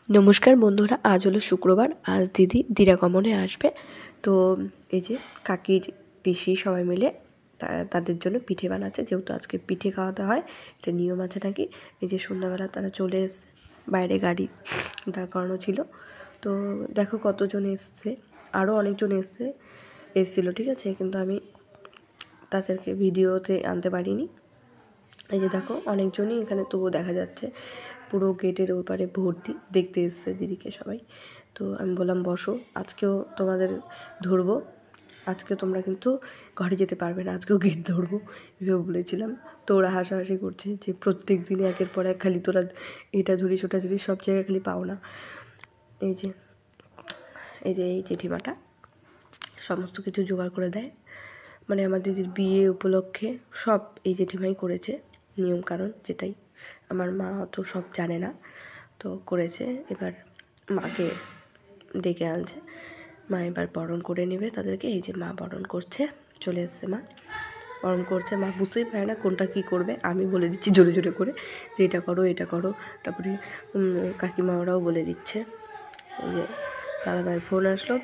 নমস্কার বন্ধুরা, আজ হলো শুক্রবার। আজ দিদি দিরাগমনে আসবে। তো এই যে কাকির পিসি সবাই মিলে তাদের জন্য পিঠে বানাচ্ছে, যেহেতু আজকে পিঠে খাওয়াতে হয়, এটা নিয়ম আছে নাকি। এই যে সন্ধ্যাবেলা তারা চলে এসছে, বাইরে গাড়ি দাঁড় করানো ছিল। তো দেখো কতজন এসছে, আরও অনেকজন এসছিল, ঠিক আছে, কিন্তু আমি তাদেরকে ভিডিওতে আনতে পারিনি। এই যে দেখো অনেকজনই এখানে তবুও দেখা যাচ্ছে, পুরো গেটের ওপারে ভর্তি, দেখতে এসছে দিদিকে সবাই। তো আমি বললাম বসো, আজকেও তোমাদের ধরবো, আজকে তোমরা কিন্তু ঘরে যেতে পারবে না, আজকেও গেট ধরবো এভাবে বলেছিলাম। তো ওরা হাসাহাসি করছে যে প্রত্যেক দিনে একের পর এক খালি তোরা এটা ধরিস ওটা ধরিস, সব জায়গায় খালি পাও না। এই যে এই জেঠিমাটা সমস্ত কিছু জোগাড় করে দেয়, মানে আমার দিদির বিয়ে উপলক্ষে সব এই জেঠিমাই করেছে, নিয়ম কারণ যেটাই। আমার মা অত সব জানে না, তো করেছে। এবার মাকে ডেকে আনছে, মা এবার বরণ করে নেবে তাদেরকে। এই যে মা বরণ করছে, চলে এসছে মা, বরণ করছে। মা বুঝতেই পারে না কোনটা কী করবে, আমি বলে দিচ্ছি জোরে জোরে করে যে এটা করো এটা করো। তারপরে কাকিমা ওরাও বলে দিচ্ছে। এই যে দাদাভাইয়ের ফোন আসলো,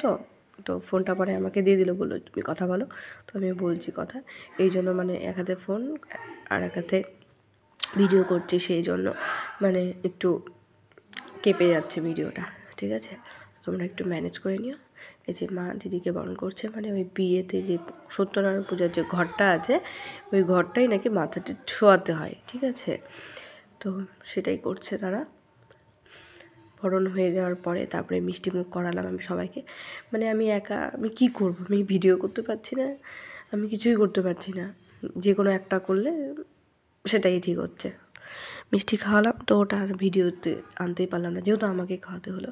তো ফোনটা পরে আমাকে দিয়ে দিল, বললো তুমি কথা বলো। তো আমি বলছি কথা, এই জন্য মানে এক হাতে ফোন আর এক হাতে ভিডিও করছি, সেই জন্য মানে একটু কেঁপে যাচ্ছে ভিডিওটা, ঠিক আছে, তোমরা একটু ম্যানেজ করে নিও। এই যে মা দিদিকে বরণ করছে, মানে ওই বিয়েতে যে সত্যনারায়ণ পূজার যে ঘরটা আছে, ওই ঘরটাই নাকি মাথাতে ছোঁয়াতে হয়, ঠিক আছে। তো সেটাই করছে তারা। বরণ হয়ে যাওয়ার পরে তারপরে মিষ্টি মুখ করালাম আমি সবাইকে। মানে আমি একা আমি কী করব, আমি ভিডিও করতে পারছি না, আমি কিছুই করতে পারছি না, যে কোনো একটা করলে সেটাই ঠিক হচ্ছে। মিষ্টি খাওয়ালাম, তো ওটা আর ভিডিওতে আনতেই পারলাম না, যেহেতু আমাকে খাওয়াতে হলো।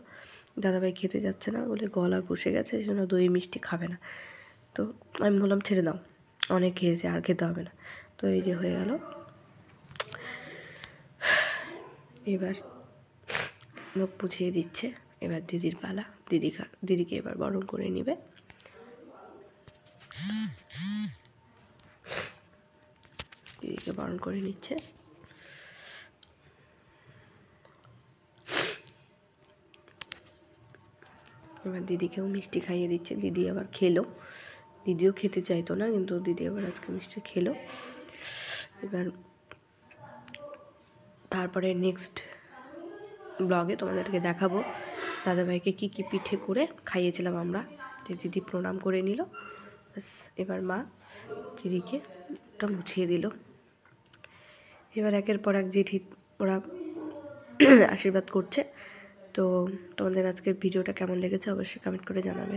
দাদাভাই খেতে যাচ্ছে না বলে, গলা বসে গেছে, সেজন্য দই মিষ্টি খাবে না। তো আমি বললাম ছেড়ে দাও, অনেক খেয়েছে, আর খেতে হবে না। তো এই যে হয়ে গেল। এবার মুখ বুঝিয়ে দিচ্ছে, এবার দিদির পালা, দিদিকে এবার বরণ করে নেবে। দিদিকে বরণ করে নিচ্ছে। এবার দিদিকেও মিষ্টি খাইয়ে দিচ্ছে, দিদি আবার খেলো, দিদিও খেতে চাইতো না, কিন্তু দিদি আবার আজকে মিষ্টি খেলো। এবার তারপরে নেক্সট ব্লগে তোমাদেরকে দেখাবো দাদাভাইকে কী কী পিঠে করে খাইয়েছিলাম আমরা। যে দিদি প্রণাম করে নিল, ব্যাস এবার মা দিদিকে ওটা মুছিয়ে দিল। এবার একের পর এক জেঠি ওরা আশীর্বাদ করছে। তো তোমাদের আজকের ভিডিওটা কেমন লেগেছে অবশ্যই কমেন্ট করে জানাবে।